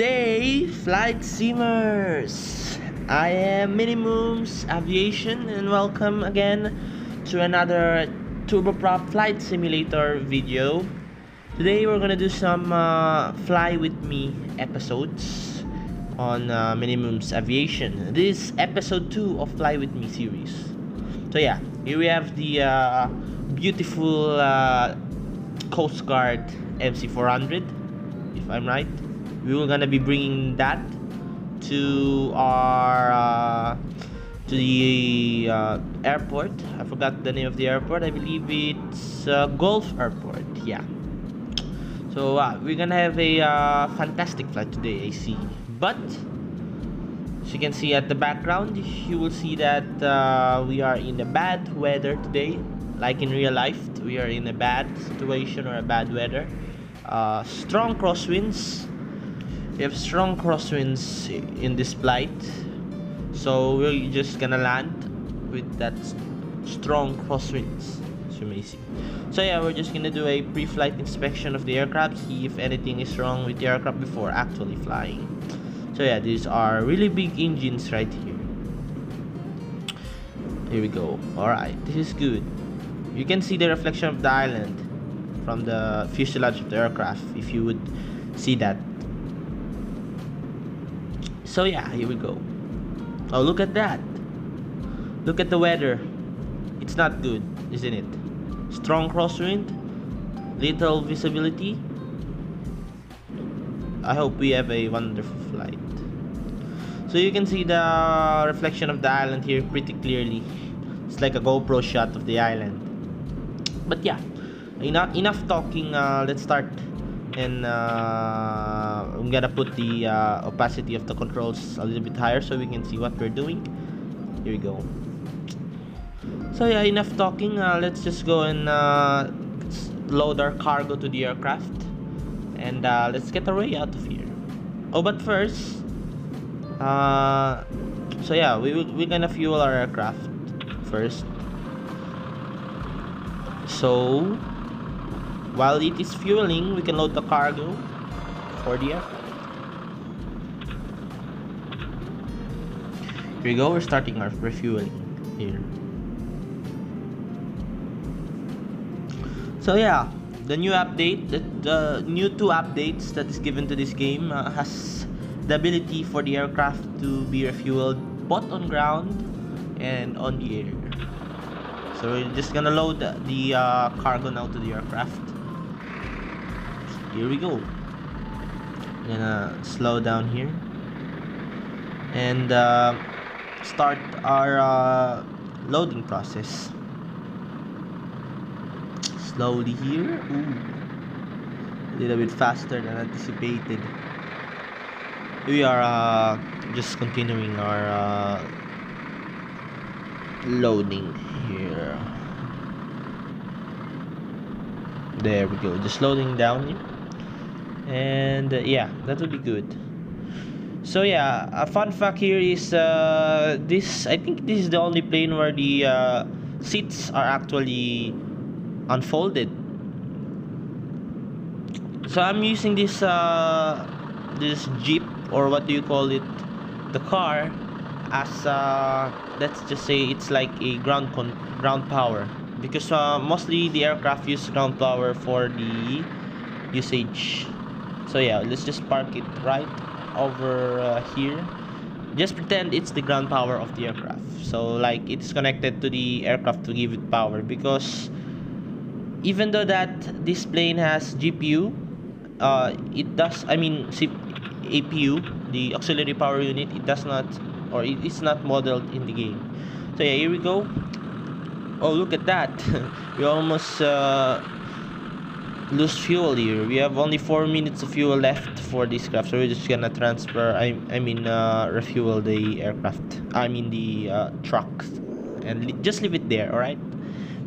day, flight simmers! I am Minimum's Aviation and welcome again to another Turboprop flight simulator video. Today we're gonna do some fly with me episodes on Minimum's Aviation. This is episode 2 of Fly With Me series. So yeah, here we have the beautiful Coast Guard MC400, if I'm right. We were gonna be bringing that to our to the airport. I forgot the name of the airport. I believe it's Gulf Airport. Yeah. So we're gonna have a fantastic flight today, I see. But as you can see at the background, you will see that we are in a bad weather today. Like in real life, we are in a bad situation or a bad weather. Strong crosswinds. We have strong crosswinds in this flight, so we're just gonna land with that strong crosswinds, as you may see. So yeah, we're just gonna do a pre-flight inspection of the aircraft, see if anything is wrong with the aircraft before actually flying. So yeah, these are really big engines right here. Here we go. Alright, this is good. You can see the reflection of the island from the fuselage of the aircraft, if you would see that. So yeah, here we go. Oh, look at that. Look at the weather. It's not good, isn't it? Strong crosswind, little visibility. I hope we have a wonderful flight. So you can see the reflection of the island here pretty clearly. It's like a GoPro shot of the island. But yeah, enough talking. Let's start. And I'm gonna put the opacity of the controls a little bit higher so we can see what we're doing. Here we go. So yeah, enough talking. Let's just go and load our cargo to the aircraft, and let's get our way out of here. Oh, but first, so yeah, we're gonna fuel our aircraft first. So while it is fueling, we can load the cargo for the aircraft. Here we go, we're starting our refueling here. So yeah, the new update, the new 2 updates that is given to this game has the ability for the aircraft to be refueled both on ground and on the air. So we're just gonna load the cargo now to the aircraft. Here we go. I'm gonna slow down here and start our loading process. Slowly here. Ooh, a little bit faster than anticipated. We are just continuing our loading here. There we go. Just loading down here. And yeah, that would be good. So yeah, a fun fact here is this, I think this is the only plane where the seats are actually unfolded. So I'm using this this Jeep, or what do you call it, the car, as let's just say it's like a ground power, because mostly the aircraft use ground power for the usage. So yeah, let's just park it right over here. Just pretend it's the ground power of the aircraft. So like it's connected to the aircraft to give it power, because even though that this plane has GPU, it does, I mean APU, the auxiliary power unit, it does not, or it's not modeled in the game. So yeah, here we go. Oh, look at that. We almost lose fuel here. We have only 4 minutes of fuel left for this craft, so we're just gonna transfer, refuel the aircraft, the trucks, and just leave it there. Alright,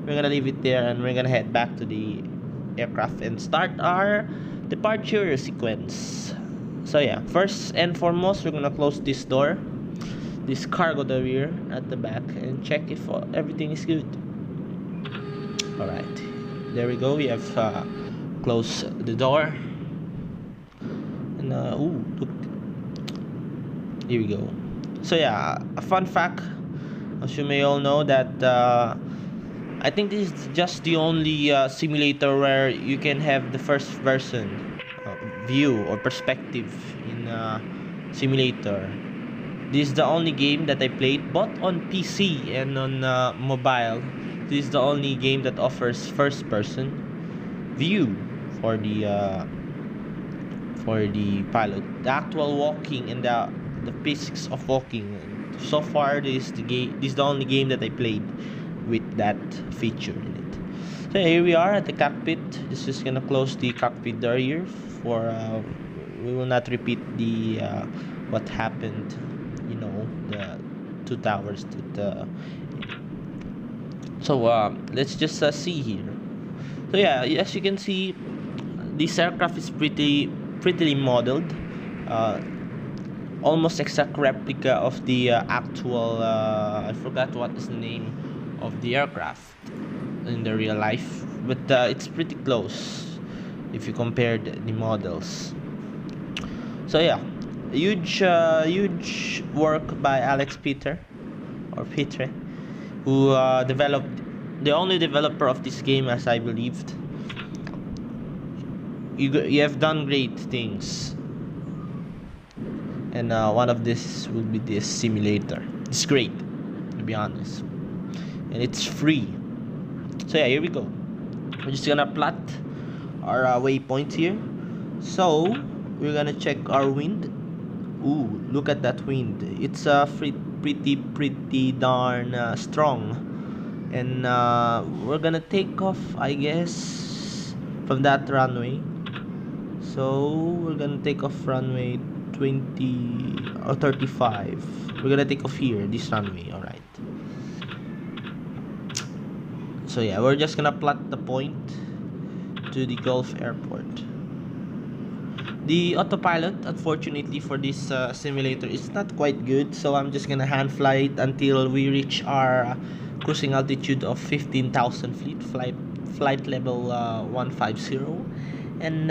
we're gonna leave it there and we're gonna head back to the aircraft and start our departure sequence. So yeah, first and foremost, we're gonna close this door, this cargo door at the back, and check if everything is good. Alright, there we go. We have closed the door, and ooh, look, Here we go. So yeah, a fun fact, as you may all know, that I think this is just the only simulator where you can have the first person view or perspective in simulator. This is the only game that I played both on PC and on mobile. This is the only game that offers first person view for the pilot. The actual walking and the physics of walking. So far, this is the game. This is the only game that I played with that feature in it. So here we are at the cockpit. This is gonna close the cockpit door here. For we will not repeat the what happened. You know, the two towers. Let's just see here. So yeah, as you can see, this aircraft is prettily modeled, uh, almost exact replica of the actual. I forgot what is the name of the aircraft in the real life, but it's pretty close if you compare the models. So yeah, huge work by Alex Peter or Petre, who developed the only developer of this game, as I believed. You have done great things, and one of this will be this simulator. It's great, to be honest, and it's free. So yeah, here we go. We're just gonna plot our waypoint here. So we're gonna check our wind. Ooh, look at that wind. It's pretty darn strong, and we're gonna take off, I guess, from that runway. So we're gonna take off runway 20 or 35. We're gonna take off here, this runway. All right. So yeah, we're just gonna plot the point to the Gulf Airport. The autopilot, unfortunately for this simulator, is not quite good, so I'm just gonna hand fly it until we reach our cruising altitude of 15,000 feet, flight level 150, and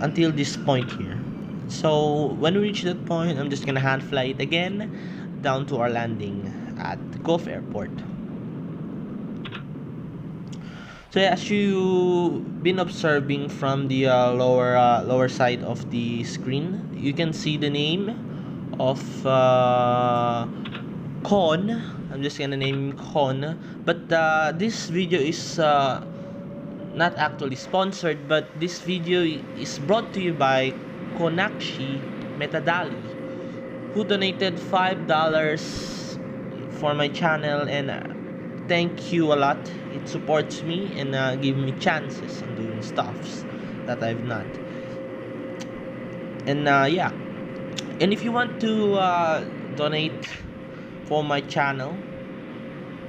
until this point here. So when we reach that point, I'm just gonna hand fly it again down to our landing at Gulf Airport. So as you've been observing from the lower side of the screen, you can see the name of Con. I'm just gonna name him Con. But this video is not actually sponsored, but this video is brought to you by Konakshi Metadali, who donated $5 for my channel, and thank you a lot. It supports me and give me chances on doing stuffs that I've not. And yeah, and if you want to donate for my channel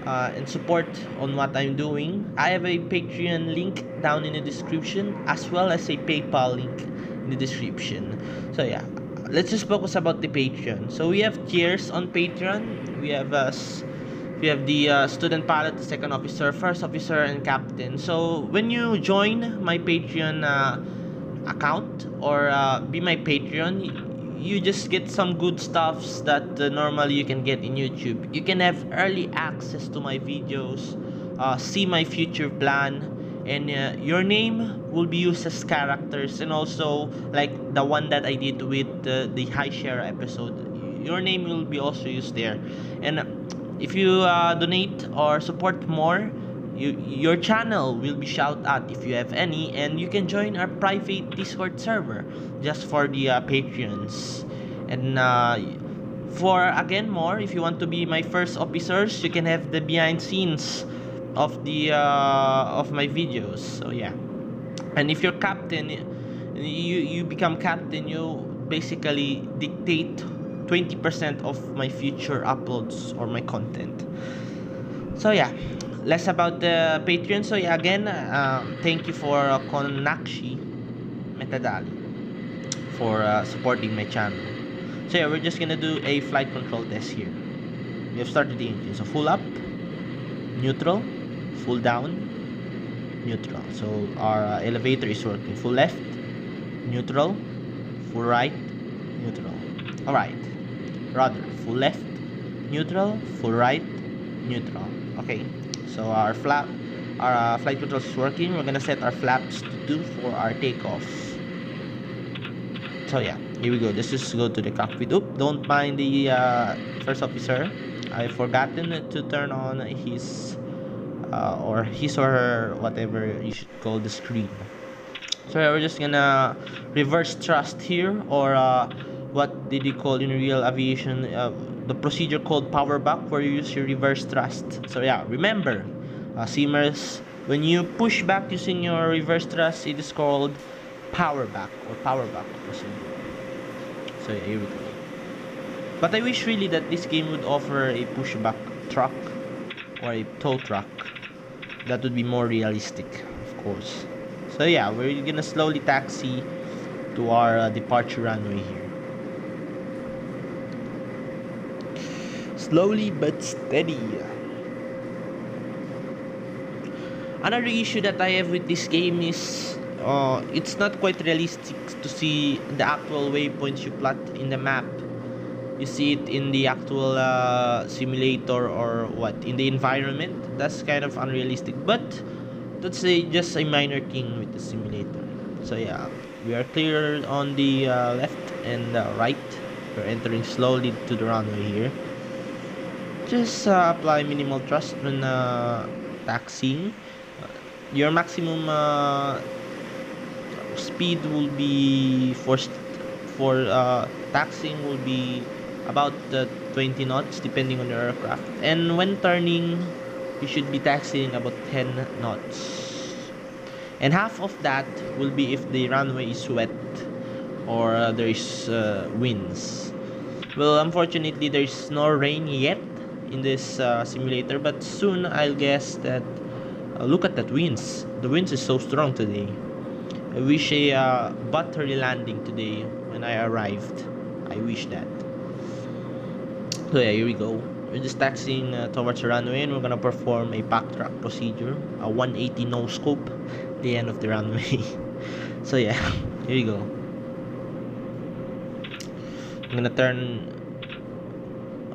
and support on what I'm doing, I have a Patreon link down in the description, as well as a PayPal link in the description. So yeah, let's just focus about the Patreon. So we have tiers on Patreon. We have the student pilot, the second officer, first officer, and captain. So when you join my Patreon account or be my Patreon, you just get some good stuffs that normally you can get in YouTube. You can have early access to my videos, see my future plan, and your name will be used as characters, and also like the one that I did with the high share episode, your name will be also used there. And if you donate or support more, your channel will be shouted out if you have any, and you can join our private Discord server just for the Patreons. And for again more, if you want to be my first officers, you can have the behind scenes of the of my videos. So yeah, and if you're captain, you become captain, you basically dictate 20% of my future uploads or my content. So yeah, less about the Patreon. So yeah, again, thank you for Konakshi Metadali for supporting my channel. So yeah, we're just gonna do a flight control test here. We have started the engine. So full up, neutral, full down, neutral. So our elevator is working. Full left, neutral, full right, neutral. Alright. rudder. Full left, neutral. Full right, neutral. Okay, so our flight controls is working. We're gonna set our flaps to 2 for our takeoff. So yeah, here we go. Let's just go to the cockpit. Oop, don't mind the first officer. I've forgotten to turn on his or her, whatever you should call the screen. So yeah, we're just gonna reverse thrust here, or what did you call in real aviation? The procedure called power back, where you use your reverse thrust. So yeah, remember, Seamers, when you push back using your reverse thrust, it is called power back or power back procedure. So yeah, here we go. But I wish really that this game would offer a pushback truck or a tow truck. That would be more realistic, of course. So yeah, we're gonna slowly taxi to our departure runway here. Slowly but steady. Another issue that I have with this game is it's not quite realistic to see the actual waypoints you plot in the map. You see it in the actual simulator, or what, in the environment. That's kind of unrealistic, but that's just a minor thing with the simulator. So yeah, we are clear on the left and right. We're entering slowly to the runway here. Just apply minimal thrust when taxiing. Your maximum speed will be for taxiing will be about 20 knots depending on the aircraft, and when turning you should be taxiing about 10 knots, and half of that will be if the runway is wet or there is winds. Well, unfortunately there's no rain yet in this simulator, but soon I'll guess that. Look at that winds. The winds is so strong today. I wish a buttery landing today when I arrived. I wish that. So yeah, here we go. We're just taxiing towards the runway, and we're gonna perform a backtrack procedure, a 180 no scope, the end of the runway. So yeah, here you go. I'm gonna turn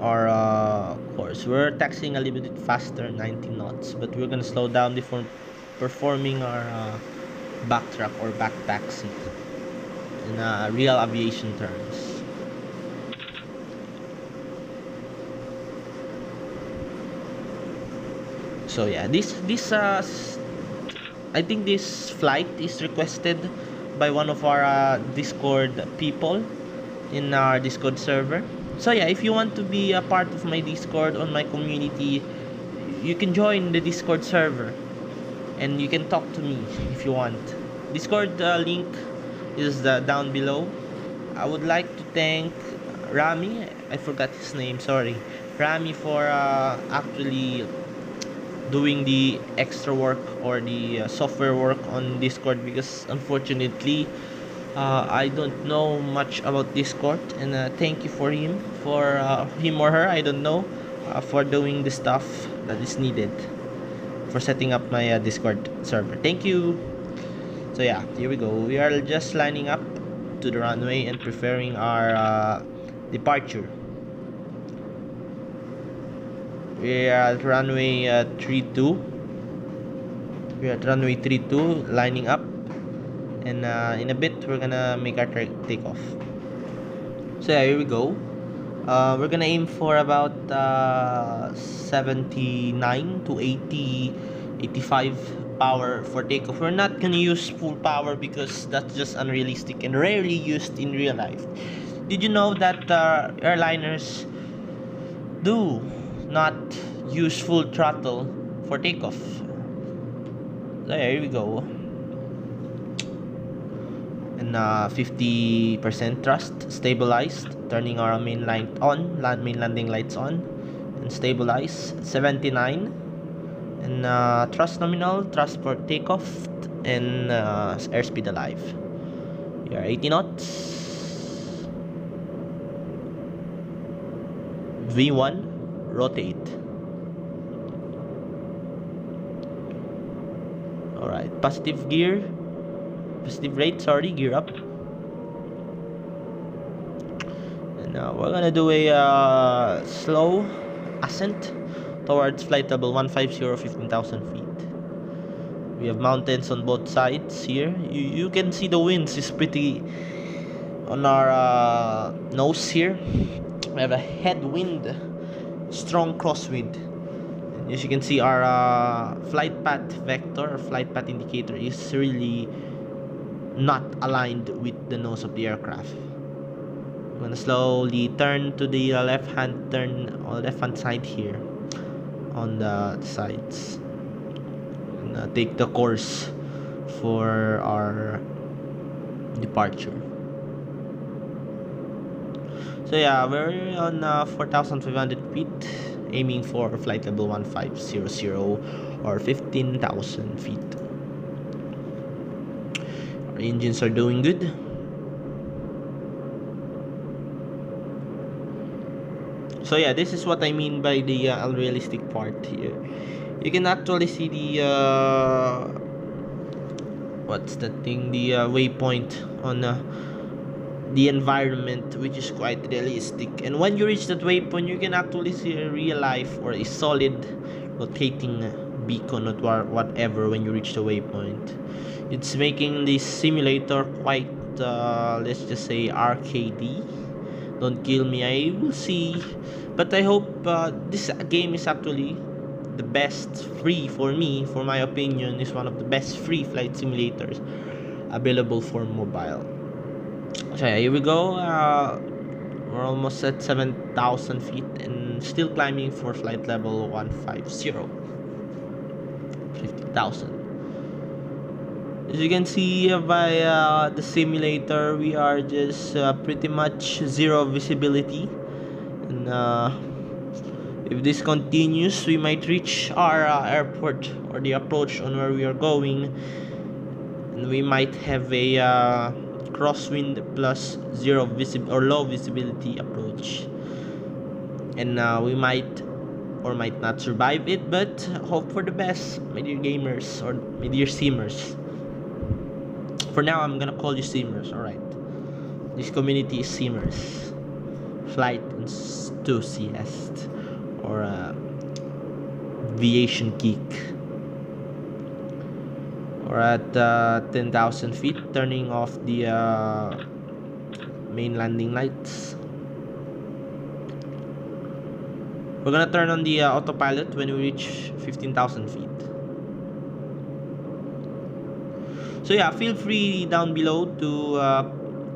our course. We're taxiing a little bit faster, 90 knots, but we're gonna slow down before performing our backtrack or back taxi in real aviation terms. So yeah, I think this flight is requested by one of our Discord people in our Discord server. So yeah, if you want to be a part of my Discord on my community, you can join the Discord server and you can talk to me if you want. Discord link is down below. I would like to thank Rami. I forgot his name, sorry. Rami for actually doing the extra work or the software work on Discord, because unfortunately I don't know much about Discord, and thank you for him or her, I don't know, for doing the stuff that is needed for setting up my Discord server. Thank you. So yeah, here we go. We are just lining up to the runway and preparing our departure. We are at runway 32. We are at runway 32, lining up, and in a bit we're gonna make our takeoff. So yeah, here we go. We're gonna aim for about 79 to 80, 85 power for takeoff. We're not gonna use full power because that's just unrealistic and rarely used in real life. Did you know that airliners do not use full throttle for takeoff? So yeah, here we go. And 50% thrust, stabilized, turning our main light on, main landing lights on, and stabilize. 79, and thrust nominal, thrust for takeoff, and airspeed alive. We are 80 knots. V1, rotate. Alright, positive rate, sorry, gear up. And Now we're gonna do a slow ascent towards flight level 150, 15,000 feet. We have mountains on both sides here. You can see the winds is pretty on our nose here. We have a headwind, strong crosswind. And as you can see, our flight path vector or flight path indicator is really not aligned with the nose of the aircraft. I'm gonna slowly turn to the left hand side here on the sides. Take the course for our departure. So yeah, we're on 4,500 feet, aiming for flight level 1500 or 15,000 feet. Our engines are doing good. So yeah, this is what I mean by the unrealistic part here. You can actually see the what's the thing, the waypoint on the environment, which is quite realistic. And when you reach that waypoint, you can actually see a real life or a solid rotating beacon or whatever when you reach the waypoint. It's making this simulator quite let's just say arcadey. Don't kill me, I will see. But I hope this game is actually the best free, for me, for my opinion, is one of the best free flight simulators available for mobile. So yeah, here we go. We're almost at 7,000 feet and still climbing for flight level 150, 50,000. As you can see by the simulator, we are just pretty much zero visibility. And if this continues, we might reach our airport or the approach on where we are going, and we might have a crosswind plus low visibility approach, and we might or might not survive it, but hope for the best, my dear gamers or my dear simmers. For now, I'm gonna call you simmers. Alright, this community is simmers, flight enthusiast, or aviation geek. We're at 10,000 feet, turning off the main landing lights. We're gonna turn on the autopilot when we reach 15,000 feet. So yeah, feel free down below to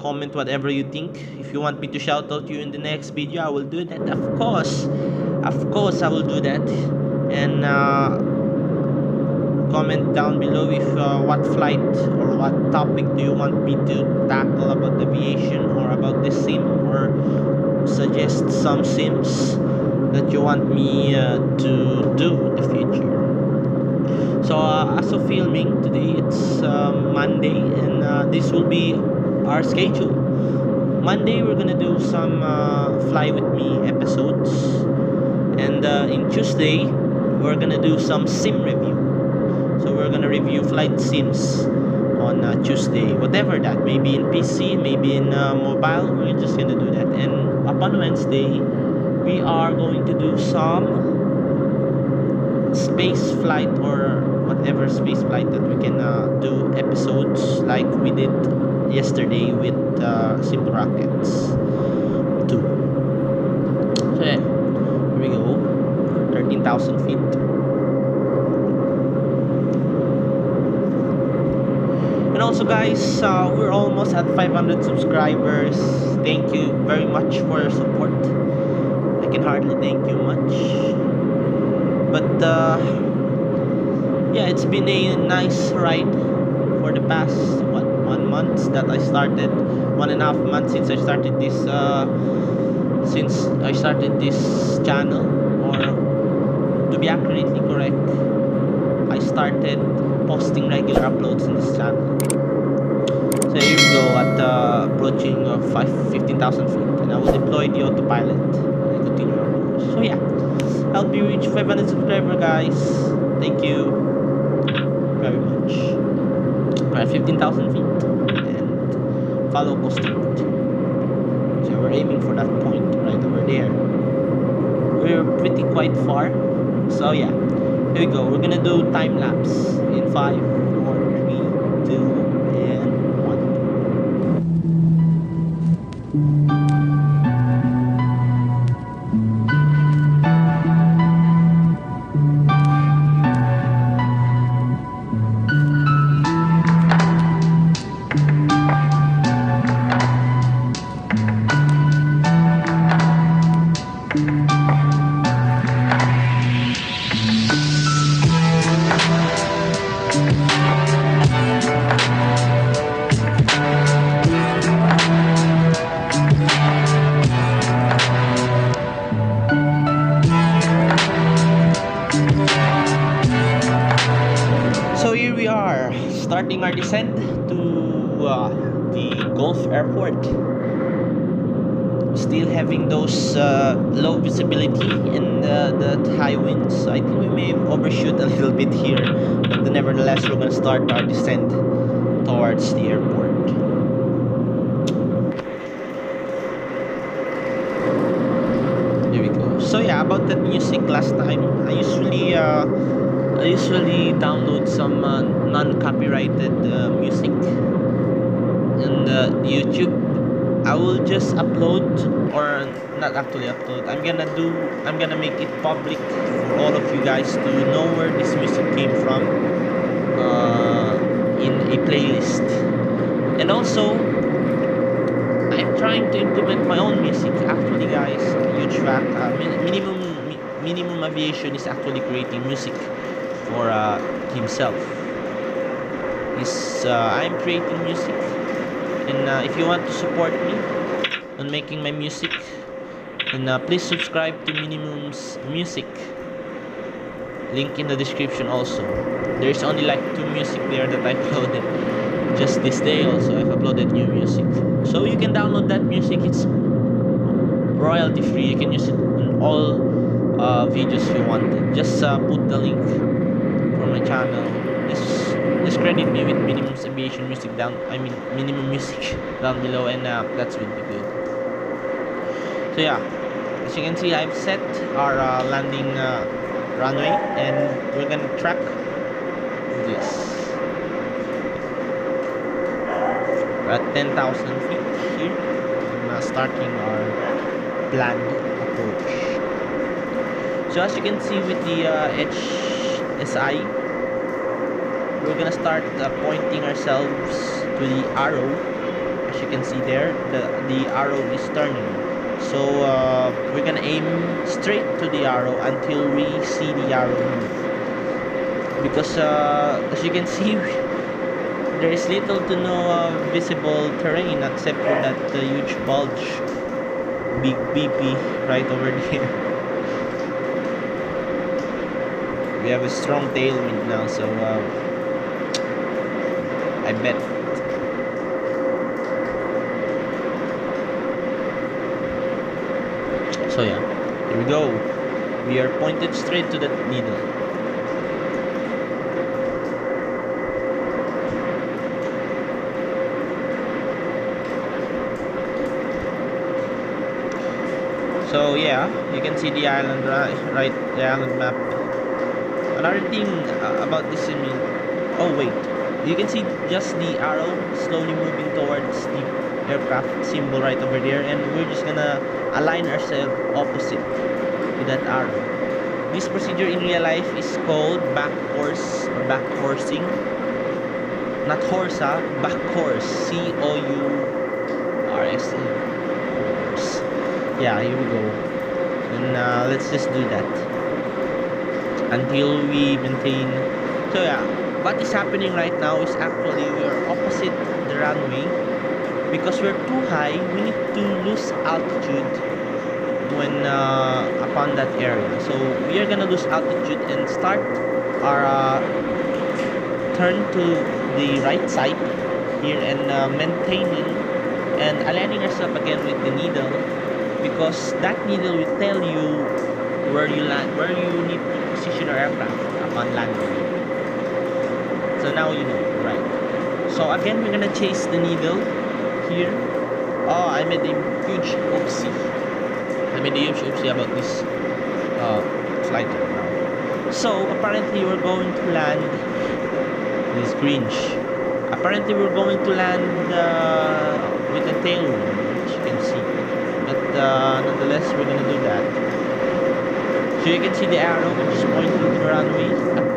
comment whatever you think. If you want me to shout out you in the next video, I will do that. Of course I will do that. And comment down below if what flight or what topic do you want me to tackle about aviation or about this sim, or suggest some sims that you want me to do in the future. So as of filming today, it's Monday, and this will be our schedule. Monday we're gonna do some fly with me episodes, and in Tuesday we're gonna do some sim review. So we're gonna review flight sims on Tuesday, whatever that, maybe in PC, maybe in mobile. We're just gonna do that. And upon Wednesday we are going to do some space flight or whatever space flight that we can do episodes like we did yesterday with Simple Rockets 2. So yeah, here we go, 13,000 feet. And also guys, we're almost at 500 subscribers. Thank you very much for your support. I can hardly thank you much. But yeah, it's been a nice ride for the past 1 month that I started, 1.5 months since I started this channel, or to be accurately correct, I started posting regular uploads in this channel. So here we go at approaching 15,000 feet, and I will deploy the autopilot and continue our course. So yeah, help me reach 500 subscribers, guys. Thank you very much. We're at 15,000 feet, and follow posting. So we're aiming for that point right over there. We're pretty quite far. So yeah, here we go. We're gonna do time lapse in 5, 4, 3, 2, and 1. So here we are, starting our descent to the Gulf Airport. Still having those low visibility and the high winds. So I think we may overshoot a little bit here, but nevertheless, we're gonna start our descent towards the airport. Here we go. So yeah, about that music last time, I usually download some non-copyrighted music and YouTube. I will just upload, or not actually upload. I'm gonna make it public for all of you guys to know where this music came from in a playlist. And also, I'm trying to implement my own music. Actually, guys, huge fact. Minimum Aviation is actually creating music for himself. I'm creating music, and if you want to support me on making my music, then please subscribe to Minimum's music. Link in the description also. There's only like 2 music there that I uploaded just this day. Also, I've uploaded new music, so you can download that music. It's royalty free. You can use it in all videos you want. Just put the link for my channel. Just credit me with Minimum's Aviation music down. I mean Minimum music down below, and that's would be good. So yeah, as you can see, I've set our landing runway, and we're gonna track this. We're at 10,000 feet here, and starting our planned approach. So as you can see with the HSI, we're gonna start pointing ourselves to the arrow. As you can see there, the arrow is turning. So we're gonna aim straight to the arrow until we see the arrow move. Because as you can see, there is little to no visible terrain except for that huge bulge, big BP right over there. We have a strong tailwind now, so I bet. So yeah, here we go. We are pointed straight to that needle. So yeah, you can see the island right, the island map. Another thing about this, oh wait, you can see just the arrow slowly moving towards the aircraft symbol right over there, and we're just gonna align ourselves opposite to that arrow. This procedure in real life is called back course or back coursing. Not horse, back course. COURSE. Yeah, here we go. And let's just do that until we maintain. So yeah, what is happening right now is actually we're opposite the runway. Because we're too high, we need to lose altitude when upon that area. So we are gonna lose altitude and start our turn to the right side here, and maintaining and aligning ourselves again with the needle, because that needle will tell you where you land, where you need to position your aircraft upon landing. So now you know, right? So again, we're gonna chase the needle here, Oh, I made a huge oopsie. I made a huge oopsie about this flight right now. So apparently we're going to land this Grinch. Apparently we're going to land with a tail room, as you can see. But nonetheless, we're gonna do that. So you can see the arrow which is pointing to the runway.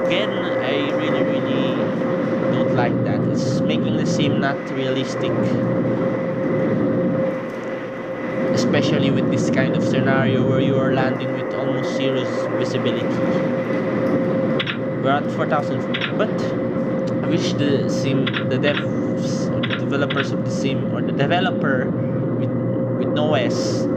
Again, I really don't like that. It's making the sim not realistic. Especially with this kind of scenario where you are landing with almost zero visibility. We're at 4,000 feet, but I wish the sim, the devs, or the developers of the sim, or the developer with no S,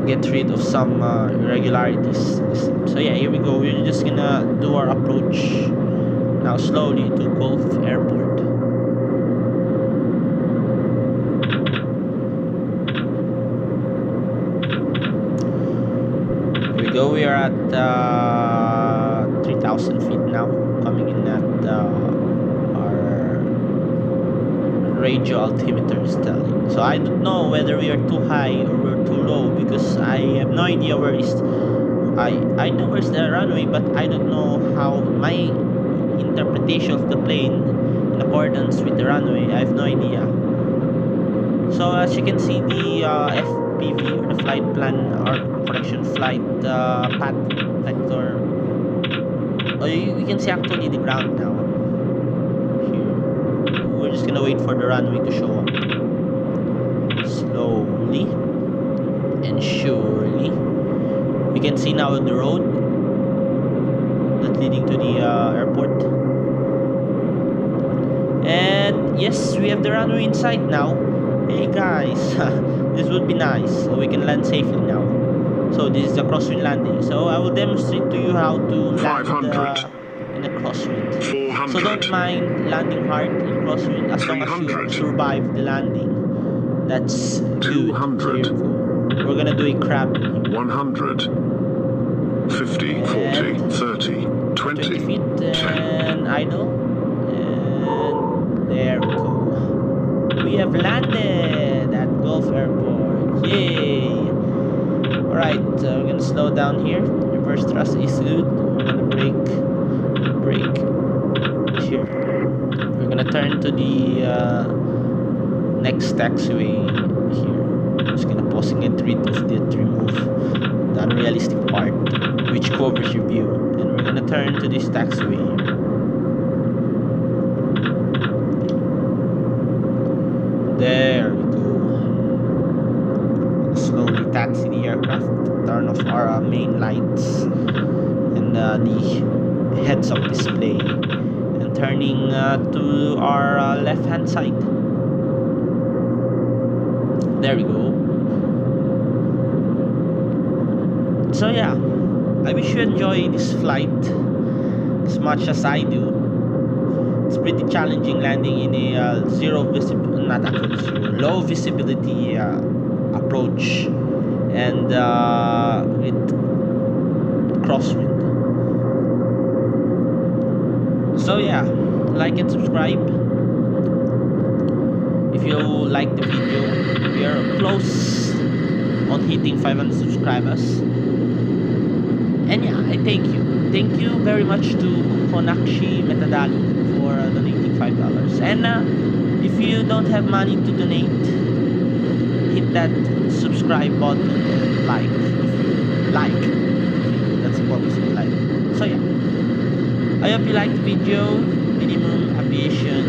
get rid of some irregularities in the sim. So yeah, here we go. We're just gonna do our approach now slowly to Gulf Airport. Here we go. We are at 3,000 feet now, coming in at our radio altimeter is telling. So I don't know whether we are too high or we're too low, because I have no idea where is. I know where's the runway, but I don't know how my interpretation of the plane in accordance with the runway. I have no idea. So as you can see, the FPV, or the flight plan, or correction, flight path vector. Oh, you can see actually the ground now. Here, we're just gonna wait for the runway to show up. Slowly and surely, you can see now the road that's leading to the airport. And yes, we have the runway in sight now. Hey guys, this would be nice, so we can land safely now. So this is a crosswind landing. So I will demonstrate to you how to land in a crosswind. So don't mind landing hard in crosswind as long as you survive the landing. That's good. So we're gonna do a crab. 100, 50, 40, 30, 20 feet and idle. And there we go. We have landed at Gulf Airport. Yay! Alright, we're gonna slow down here. Reverse thrust is good. We're gonna brake here. We're gonna turn to the next taxiway here. I'm just gonna pausing it, read of it, remove the unrealistic part which covers your view. And we're gonna turn to this taxiway here. There we go. Slowly taxi the aircraft, turn off our main lights and the heads-up display, and turning to our left-hand side. There we go. So yeah, I wish you enjoy this flight as much as I do. It's pretty challenging landing in a low visibility approach and with crosswind. So yeah, like and subscribe if you like the video. We are close on hitting 500 subscribers. And yeah, I thank you very much to Konakshi Metadali for donating $5. And if you don't have money to donate, hit that subscribe button and like if you like. That's the purpose of like. So yeah, I hope you liked the video. Minimum Aviation.